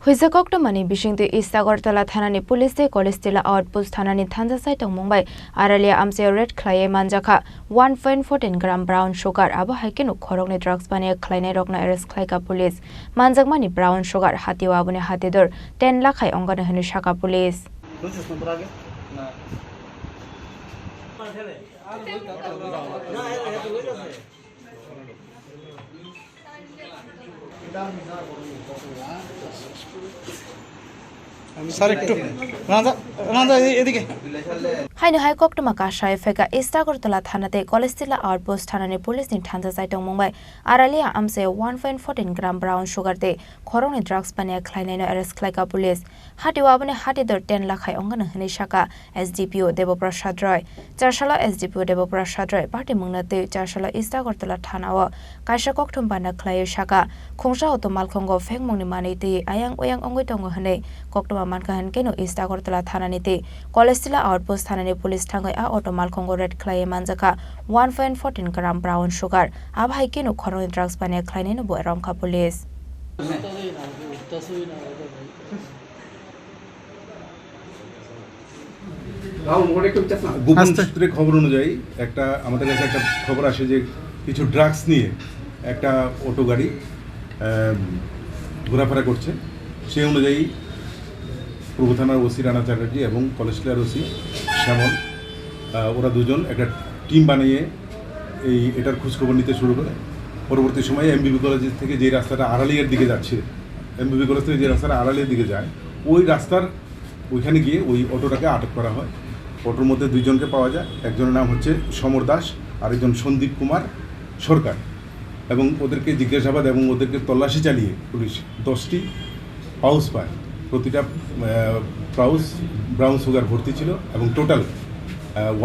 Huizakoktomani bishingtu East Agartala thanani police Kolestila outpost thanani thanza saitong Mumbai aralia amse red clay manjaka 1.14 gram brown sugar abo haikenu khorokni drugs bane khlaine rokna arrest khlaika police manjakmani brown sugar hatiwa abune hatidor 10 lakh hai ongana hanu shaka police Haino High Koktoma Kasha Feka East Agartala Thanate Kolestila outpost Thanani police in Thanza Saitong Mumbai aralia amse 1.14 gram brown sugar de khoroni drugs bane khlaineno arrest khlaika police hatiwa bane hatidor 10 lakh hai ongana hani shaka SDPO Devoprasad Roy Charshala SDPO Devoprasad Roy party mungnate Charshala East Agartala Thanawa Kasha Koktom bana khlai shaka khongsa otomal khongo phengmongni manite ayang oyang ongoi tongo hane Koktoma mankahan keno East Agartala Thananite Kolestila outpost Thanani police thangai a otomal khongo red clay manjaka 1.14 gram brown sugar abhai keno khoroni drugs bane khlaine no bo ramkha police গোপন সূত্রে খবর অনুযায়ী একটা আমাদের কাছে একটা খবর আসে যে কিছু ড্রাগস নিয়ে একটা অটো গাড়ি ঘোরাফেরা করছে সেই অনুযায়ী পূর্ব থানার ওসি রানা চ্যাটার্জি এবং কলেজলার ওসি শ্যামল ওরা দুজন একটা টিম বানিয়ে এটার খোঁজখবর নিতে শুরু করে পরবর্তী সময়ে এমবিবি কলেজ থেকে যে রাস্তাটা আড়ালিয়ার দিকে যাচ্ছে এমবিবি কলেজ থেকে যে রাস্তাটা আড়ালিয়ার দিকে যায় ওই রাস্তার ওইখানে গিয়ে ওই অটোটাকে আটক করা হয় অটোর মধ্যে দুইজনকে পাওয়া যায় একজনের নাম হচ্ছে সমর দাস আরেকজন সন্দীপ কুমার সরকার এবং ওদেরকে জিজ্ঞাসাবাদ এবং ওদেরকে তল্লাশি চালিয়ে পুলিশ 10টি পাউচ পায় প্রতিটা পাউচ ব্রাউন সুগার ভর্তি ছিল এবং টোটাল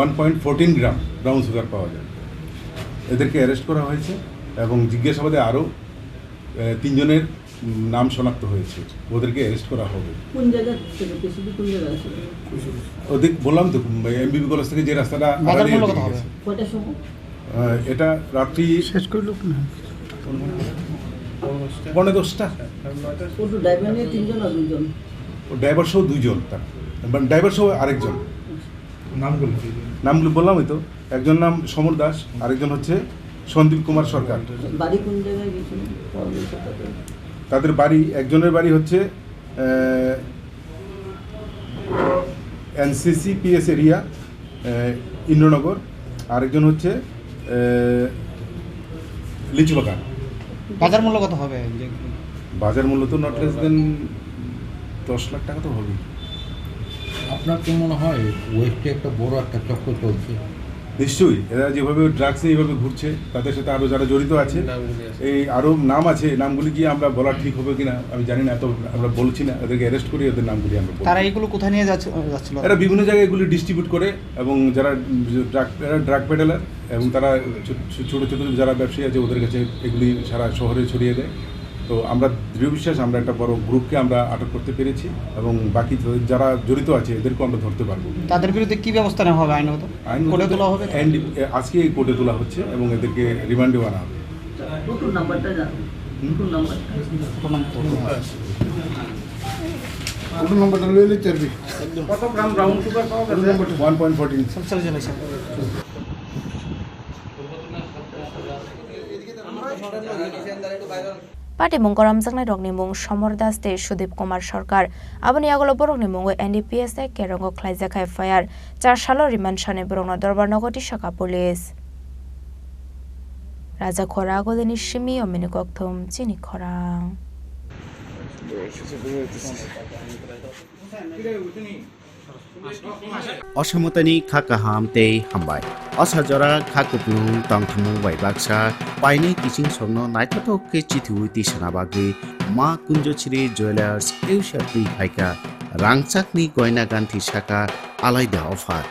1.14 গ্রাম ব্রাউন সুগার পাওয়া যায় এদেরকে অ্যারেস্ট করা হয়েছে এবং জিজ্ঞাসাবাদে আরও 3 জনের নাম শনাক্ত হয়েছে ওদেরকে অ্যারেস্ট করা হবে কোন জায়গা থেকে স্পেসিফিক কোন জায়গা আছে ওদের বললাম তো এমবিবি কলেজ থেকে যে রাস্তাটা কয়টার সময় এটা রাত্রি শেষ করলো না 10:30 ওটা ড্রাইভার নিয়ে 3 জন আর 2 জন ড্রাইভার সহ 2 জন তার ড্রাইভার সহ আরেকজন নামগুলো বললামই তো একজন নাম সমর দাস আরেকজন হচ্ছে সন্দীপ কুমার সরকার বাড়ি কোন জায়গায় গিয়েছিল তাদের বাড়ি একজনের বাড়ি হচ্ছে এনসিসি পিএস এরিয়া ইন্দ্রনগর আরেকজন হচ্ছে লিচুবাগান বাজার মূল্য কত হবে বাজার মূল্য তো নট লেস দেন 10 লাখ টাকা তো হবে আপনার কি মনে হয় ওয়েস্টে একটা বড় একটা চক্র চলছে নিশ্চয়ই এরা যেভাবে ড্রাগস নিয়ে এইভাবে ঘুরছে তাদের সাথে আরও যারা জড়িত আছে এই আরও নাম আছে নামগুলি কি আমরা বলা ঠিক হবে কিনা আমি জানি না তো আমরা বলছি না এদেরকে অ্যারেস্ট করি ওদের নামগুলি আমরা তারা এগুলো কোথায় নিয়ে যাচ্ছিল এরা বিভিন্ন জায়গায় এগুলি ডিস্ট্রিবিউট করে এবং যারা ড্রাগ পেডালার এবং তারা ছোটো ছোটো যারা ব্যবসায়ী আছে ওদের কাছে এগুলি সারা শহরে ছড়িয়ে দেয় তো আমরা দৃঢ় বিশ্বাস আমরা একটা বড় গ্রুপকে আমরা আটক করতে পেরেছি এবং বাকি যারা জড়িত আছে এদেরকে আমরা ধরতে পারবো তাদের বিরুদ্ধে কি ব্যবস্থা নেওয়া হবে আইনত কোর্টে তোলা হবে আজকে কোর্টে তোলা হচ্ছে এবং এদেরকে রিমান্ডে আনা হবে টোটো নাম্বারটা জানো টোটো নাম্বারটা লইলে চারবি কত গ্রাম ব্রাউন সুগার পাওয়া গেছে 1.14 সব চলে যাবে Party mungkoram jangnai rokni mung Somor Das de Sudip Kumar Sarkar aboni agolo borokni mungo NDPS e kerongo khlaijakai FIR 4 salo remand shane borokno dorbar nogoti shaka police Raja Khora agoleni shimi omini kokthum chini khorang অসমতানি খাকা হামতে হামবাই অসাজরা খাকুপু তংথমু বাইবাকসা পাইনে কিচিং সমনো নাইথাতো কে চিথু তিসনা বাগে মা কুঞ্জছিরি jewellers এউশাতি হাইকা রাংচাকনি গয়না গান্থি শাখা আলাইদা offer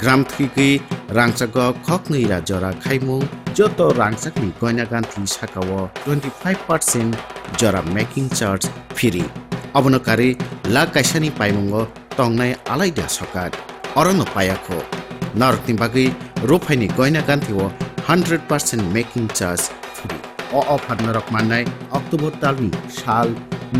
গ্রাম থেকে রাংচাক খকনি রাজরা খাইমু যত রাংচাকনি গয়না গান্থি শাখাও 25% জরা making charge free অবনকারী lakh কাইসানি পাইমুঙ্গ টংনাই আলাইদা সরকার অরণ্য পায়াখো নারকনি বাগৈ রোফাইনি গয়না গান্থিও 100% মেকিং চার্জ ফ্রি অফার নরক মাননাই অক্টোবর তালনি সাল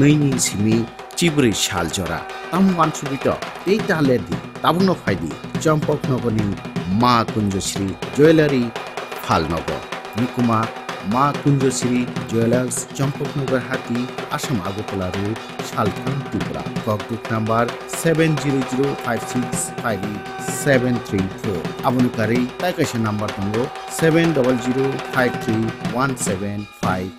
2 সিমি চিবরি শাল জরা তাম মানসুবিত এই তাহলে দি তাবুনো ফাইদি চম্পকনগরনি মা কুঞ্জশ্রী জুয়েলারি ফালনগর নিকুমা মা কুঞ্জশ্রী জুয়েলার্স চম্পকনগর হাতি আসাম আগরতলা রোড শালখান ত্রিপুরা ককবুক নাম্বার 7005658734 আবনুকারী তাইকাশে নাম্বার দঙ্গ 70053175